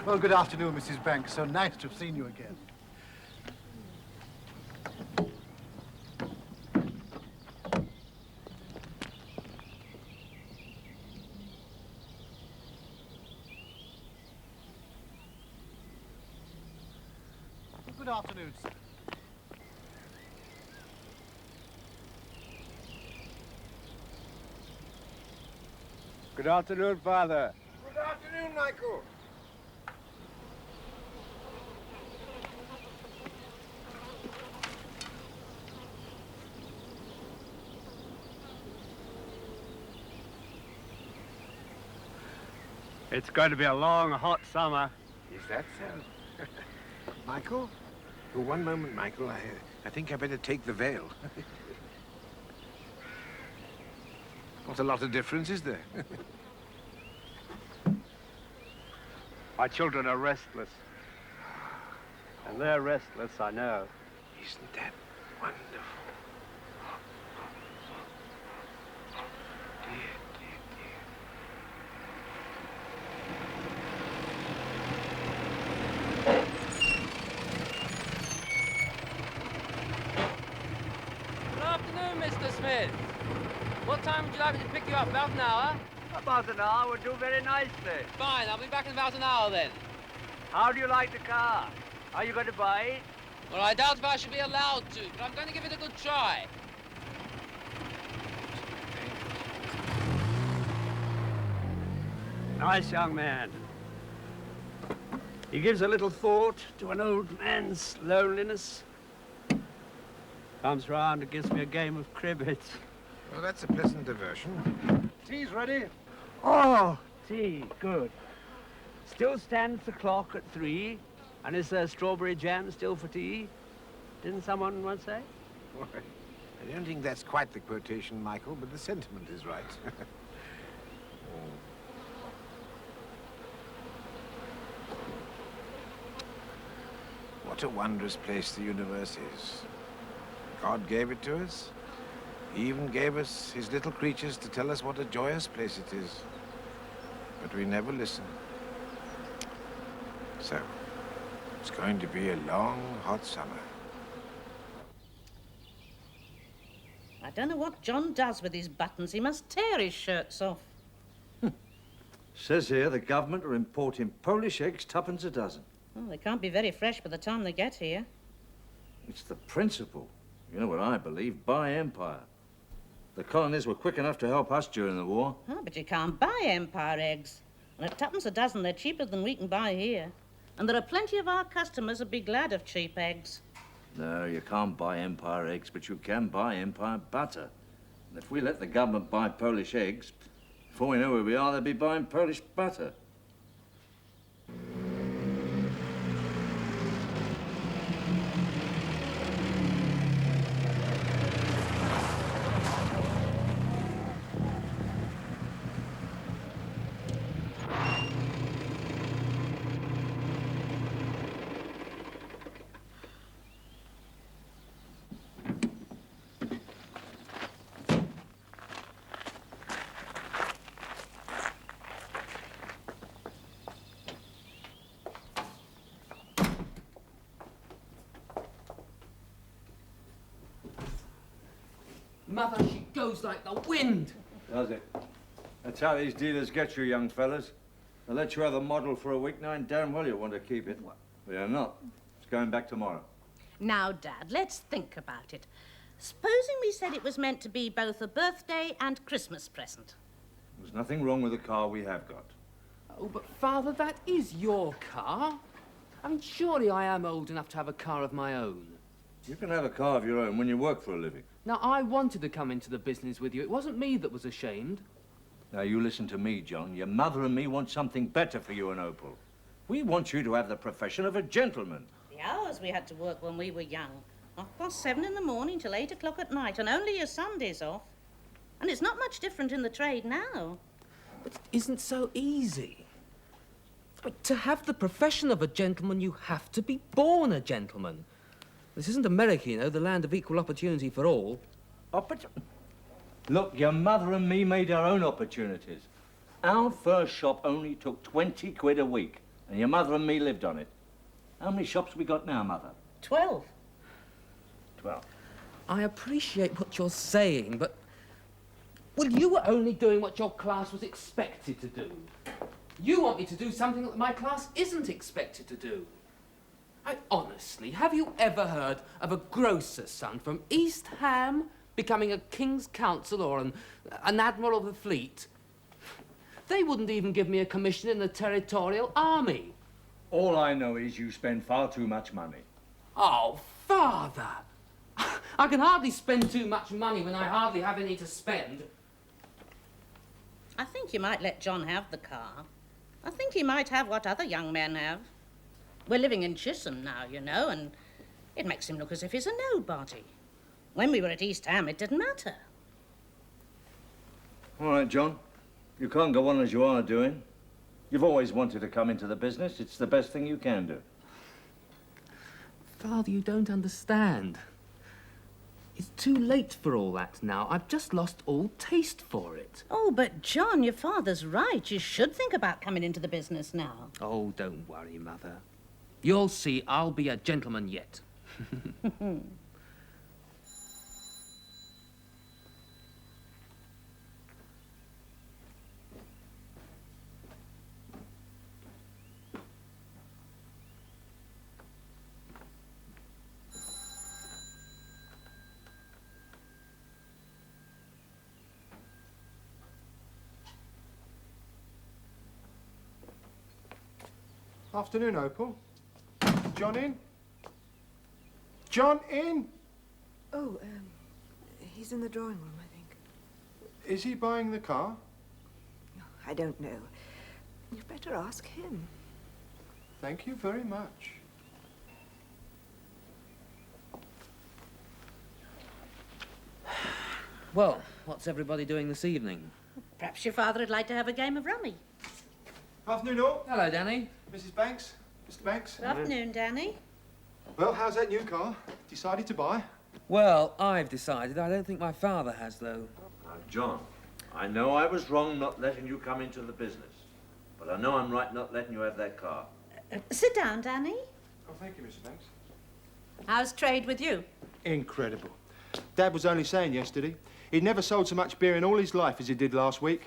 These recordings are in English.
Well, good afternoon, Mrs. Banks. So nice to have seen you again. Good afternoon, sir. Good afternoon, Father. Good afternoon, Michael. It's going to be a long, hot summer. Is that so? Michael? For one moment, Michael, I think I better take the veil. Not a lot of difference, is there? My children are restless. And they're restless, I know. Isn't that wonderful? Dear, dear, dear. Good afternoon, Mr. Smith. What time would you like me to pick you up? About an hour? About an hour would do very nicely. Fine, I'll be back in about an hour then. How do you like the car? Are you going to buy it? Well, I doubt if I should be allowed to, but I'm going to give it a good try. Nice young man. He gives a little thought to an old man's loneliness. Comes round and gives me a game of cribbage. Well, that's a pleasant diversion. Tea's ready. Oh, tea, good. Still stands the clock at 3, and is there strawberry jam still for tea? Didn't someone once say? Why, I don't think that's quite the quotation, Michael, but the sentiment is right. What a wondrous place the universe is. God gave it to us. He even gave us his little creatures to tell us what a joyous place it is. But we never listen. So, it's going to be a long, hot summer. I don't know what John does with his buttons. He must tear his shirts off. Says here the government are importing Polish eggs, tuppence a dozen. Well, they can't be very fresh by the time they get here. It's the principle. You know what I believe? Buy empire. The colonies were quick enough to help us during the war. Oh, but you can't buy Empire eggs. And at tuppence a dozen, they're cheaper than we can buy here. And there are plenty of our customers who'd be glad of cheap eggs. No, you can't buy empire eggs, but you can buy empire butter. And if we let the government buy Polish eggs, before we know where we are, they'll be buying Polish butter. Mother, she goes like the wind. Does it? That's how these dealers get you, young fellas. They let you have the model for a week, knowing damn well you want to keep it. Well, you're not. It's going back tomorrow. Now, Dad, let's think about it. Supposing we said it was meant to be both a birthday and Christmas present. There's nothing wrong with the car we have got. Oh, but Father, that is your car. I mean, surely I am old enough to have a car of my own. You can have a car of your own when you work for a living. Now, I wanted to come into the business with you. It wasn't me that was ashamed. Now, you listen to me, John. Your mother and me want something better for you and Opal. We want you to have the profession of a gentleman. The hours we had to work when we were young. 7:30 in the morning till 8 o'clock at night, and only your Sundays off. And it's not much different in the trade now. But it isn't so easy. But to have the profession of a gentleman, you have to be born a gentleman. This isn't America, you know, the land of equal opportunity for all. Look, your mother and me made our own opportunities. Our first shop only took 20 quid a week. And your mother and me lived on it. How many shops we got now, Mother? 12. 12. I appreciate what you're saying, but... Well, you were only doing what your class was expected to do. You want me to do something that my class isn't expected to do. Honestly, have you ever heard of a grocer's son from East Ham becoming a King's Counsel or an Admiral of the Fleet? They wouldn't even give me a commission in the Territorial Army. All I know is you spend far too much money. Oh, Father! I can hardly spend too much money when I hardly have any to spend. I think you might let John have the car. I think he might have what other young men have. We're living in Chisholm now, you know, and it makes him look as if he's a nobody. When we were at East Ham, it didn't matter. All right, John. You can't go on as you are doing. You've always wanted to come into the business. It's the best thing you can do. Father, you don't understand. It's too late for all that now. I've just lost all taste for it. Oh, but John, your father's right. You should think about coming into the business now. Oh, don't worry, Mother. You'll see I'll be a gentleman yet. Afternoon, Opal. John in? John in? Oh, he's in the drawing room, I think. Is he buying the car? I don't know. You'd better ask him. Thank you very much. Well, what's everybody doing this evening? Perhaps your father would like to have a game of rummy. Afternoon, all. Hello, Danny. Mrs. Banks? Mr. Banks? Good afternoon, Danny. Well, how's that new car? Decided to buy? Well, I've decided. I don't think my father has, though. Now, John, I know I was wrong not letting you come into the business. But I know I'm right not letting you have that car. Sit down, Danny. Oh, thank you, Mrs. Banks. How's trade with you? Incredible. Dad was only saying yesterday he'd never sold so much beer in all his life as he did last week.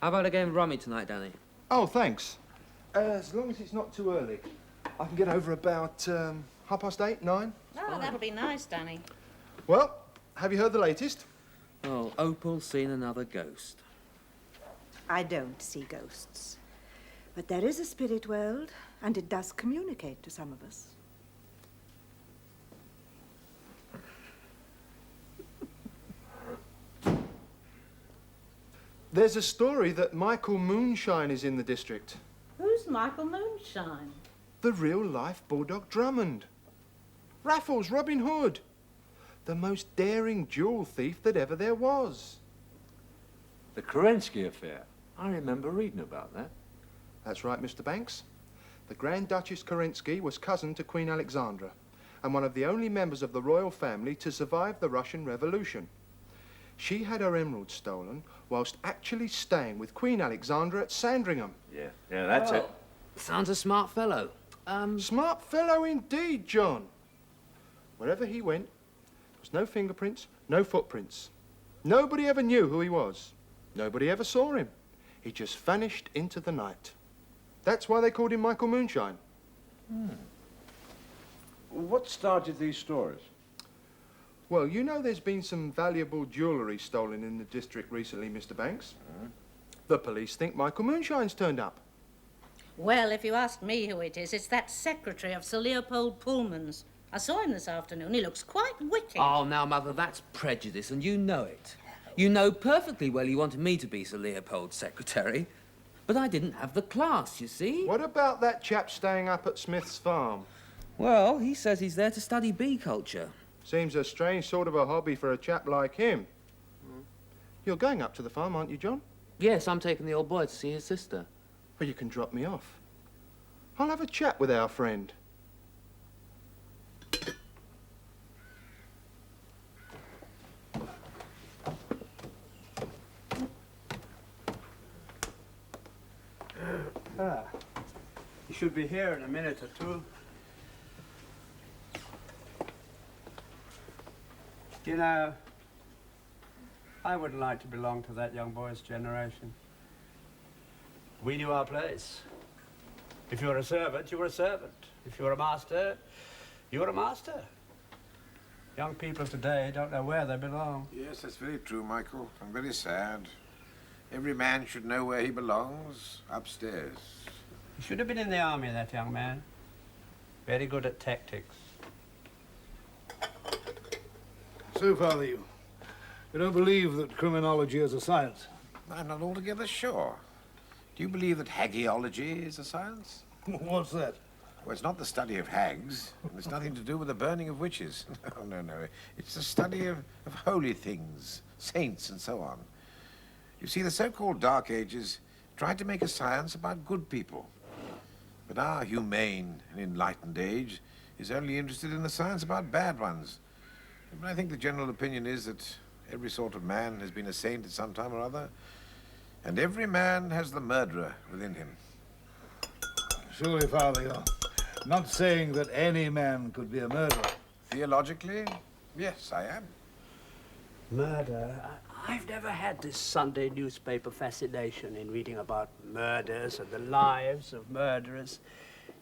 How about a game of rummy tonight, Danny? Oh, thanks. As long as it's not too early. I can get over about 8:30, 9. Oh, that'll be nice, Danny. Well, have you heard the latest? Oh, Opal's seen another ghost. I don't see ghosts. But there is a spirit world, and it does communicate to some of us. There's a story that Michael Moonshine is in the district. Who's Michael Moonshine? The real-life Bulldog Drummond. Raffles Robin Hood. The most daring jewel thief that ever there was. The Kerensky affair. I remember reading about that. That's right, Mr. Banks. The Grand Duchess Kerensky was cousin to Queen Alexandra and one of the only members of the royal family to survive the Russian Revolution. She had her emeralds stolen whilst actually staying with Queen Alexandra at Sandringham. Yeah, that's it. Sounds a smart fellow. Smart fellow indeed, John. Wherever he went, there was no fingerprints, no footprints. Nobody ever knew who he was. Nobody ever saw him. He just vanished into the night. That's why they called him Michael Moonshine. What started these stories? Well, you know there's been some valuable jewellery stolen in the district recently, Mr. Banks. The police think Michael Moonshine's turned up. Well, if you ask me who it is, it's that secretary of Sir Leopold Pullman's. I saw him this afternoon. He looks quite wicked. Oh, now, Mother, that's prejudice, and you know it. You know perfectly well you wanted me to be Sir Leopold's secretary. But I didn't have the class, you see. What about that chap staying up at Smith's farm? Well, he says he's there to study bee culture. Seems a strange sort of a hobby for a chap like him. You're going up to the farm, aren't you, John? Yes, I'm taking the old boy to see his sister. Well, you can drop me off. I'll have a chat with our friend. should be here in a minute or two. You know, I wouldn't like to belong to that young boy's generation. We knew our place. If you were a servant, you were a servant. If you were a master, you were a master. Young people today don't know where they belong. Yes, that's very true, Michael, and very sad. Every man should know where he belongs, upstairs. He should have been in the army, that young man. Very good at tactics. So, Father, you don't believe that criminology is a science? I'm not altogether sure. Do you believe that hagiology is a science? What's that? Well, it's not the study of hags. It's nothing to do with the burning of witches. No. It's the study of holy things, saints and so on. You see, the so-called Dark Ages tried to make a science about good people. But our humane and enlightened age is only interested in the science about bad ones. But I think the general opinion is that every sort of man has been a saint at some time or other, and every man has the murderer within him. Surely, Father, you're not saying that any man could be a murderer. Theologically, yes, I am. Murder? I've never had this Sunday newspaper fascination in reading about murders and the lives of murderers.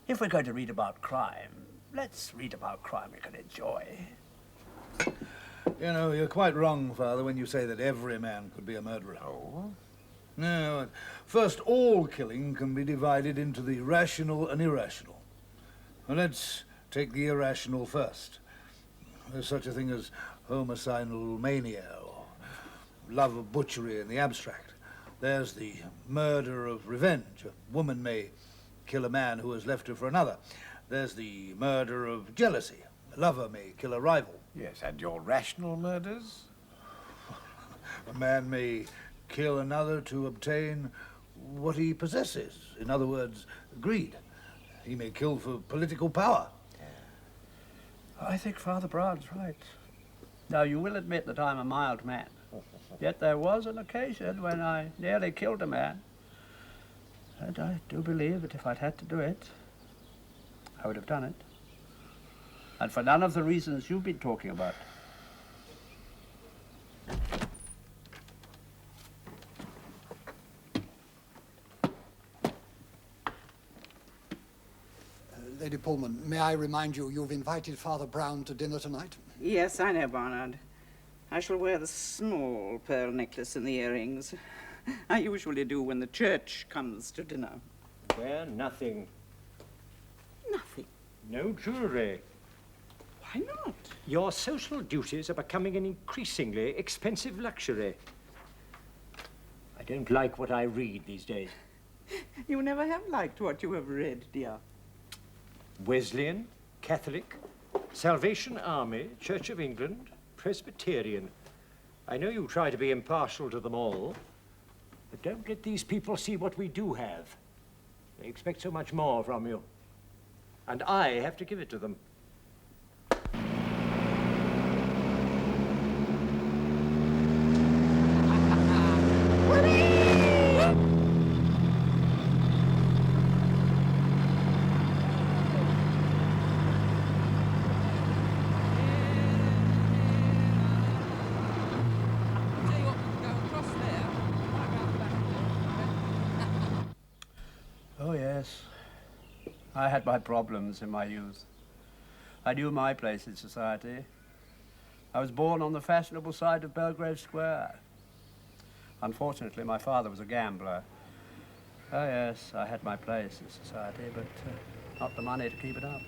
If we're going to read about crime, let's read about crime we can enjoy. You know, you're quite wrong, Father, when you say that every man could be a murderer. Oh? No, first, all killing can be divided into the rational and irrational. Well, let's take the irrational first. There's such a thing as homicidal mania, or love of butchery in the abstract. There's the murder of revenge. A woman may kill a man who has left her for another. There's the murder of jealousy. A lover may kill a rival. Yes, and your rational murders? A man may kill another to obtain what he possesses. In other words, greed. He may kill for political power. I think Father Brown's right. Now, you will admit that I'm a mild man. Yet there was an occasion when I nearly killed a man. And I do believe that if I'd had to do it, I would have done it. And for none of the reasons you've been talking about. Lady Pullman, may I remind you, you've invited Father Brown to dinner tonight? Yes, I know, Barnard. I shall wear the small pearl necklace and the earrings. I usually do when the church comes to dinner. Wear nothing. Nothing? No jewelry. Why not? Your social duties are becoming an increasingly expensive luxury. I don't like what I read these days. You never have liked what you have read, dear. Wesleyan, Catholic, Salvation Army, Church of England, Presbyterian. I know you try to be impartial to them all, but don't let these people see what we do have. They expect so much more from you. And I have to give it to them. Oh, yes. I had my problems in my youth. I knew my place in society. I was born on the fashionable side of Belgrave Square. Unfortunately, my father was a gambler. Oh, yes, I had my place in society, but not the money to keep it up.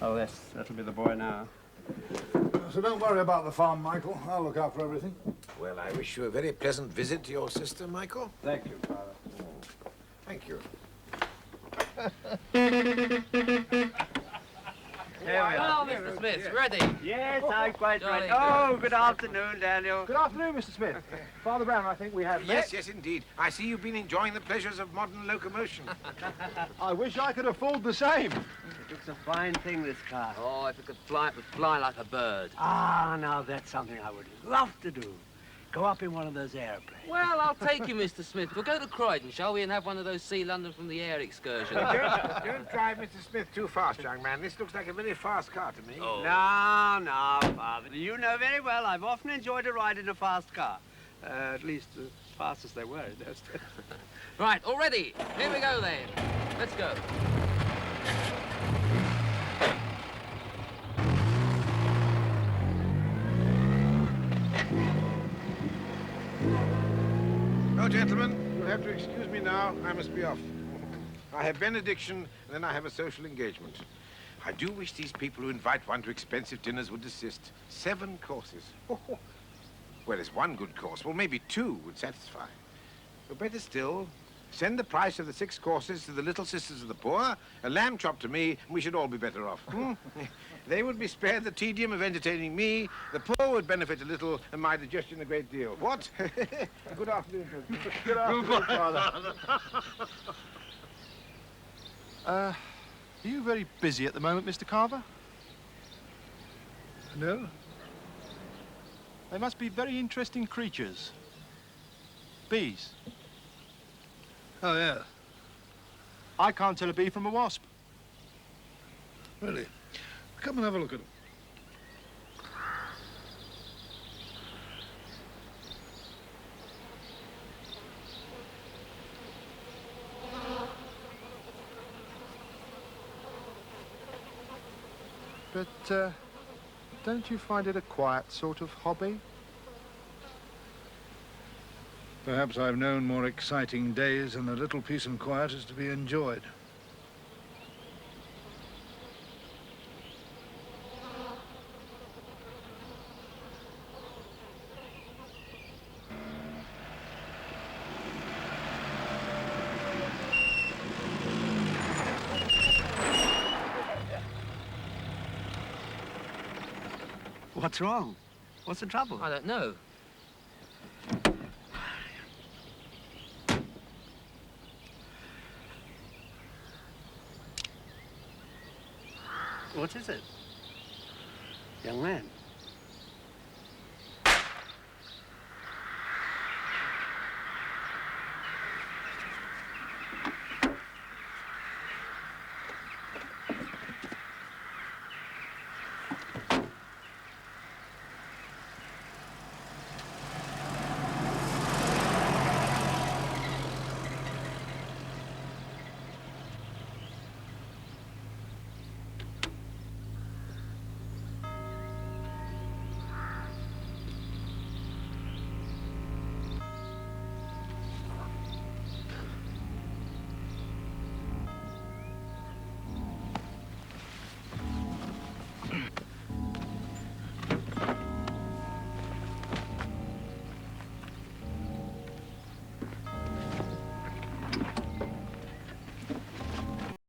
Oh, yes, that'll be the boy now. So don't worry about the farm, Michael. I'll look after everything. Well, I wish you a very pleasant visit to your sister, Michael. Thank you, Father. Thank you. Here we are. Mr. Smith, ready? Yes, I'm quite Jolly ready. good. Oh, good afternoon, Daniel. Good afternoon, Mr. Smith. Father Brown, I think we have met. Yes, indeed. I see you've been enjoying the pleasures of modern locomotion. I wish I could afford the same. It's a fine thing, this car. Oh, if it could fly, it would fly like a bird. Ah, now that's something I would love to do. Go up in one of those airplanes. Well, I'll take you, Mr. Smith. We'll go to Croydon, shall we, and have one of those see London from the air excursions. Don't drive Mr. Smith too fast, young man. This looks like a very fast car to me. Oh. No, Father. You know very well I've often enjoyed a ride in a fast car. At least as fast as they were in those days. Right, all ready. Here we go, then. Let's go. Oh, gentlemen, you'll have to excuse me now. I must be off. I have benediction, and then I have a social engagement. I do wish these people who invite one to expensive dinners would desist. 7 courses. Well, there's one good course. Well, maybe 2 would satisfy. Or better still, send the price of the 6 courses to the Little Sisters of the Poor, a lamb chop to me, and we should all be better off. They would be spared the tedium of entertaining me, the poor would benefit a little, and my digestion a great deal. What? Good afternoon, gentlemen. Good afternoon, Father. Are you very busy at the moment, Mr. Carver? No? They must be very interesting creatures. Bees. Oh, yeah. I can't tell a bee from a wasp. Really? Come and have a look at them. But, don't you find it a quiet sort of hobby? Perhaps I've known more exciting days, and a little peace and quiet is to be enjoyed. What's wrong? What's the trouble? I don't know. What is it? Young man.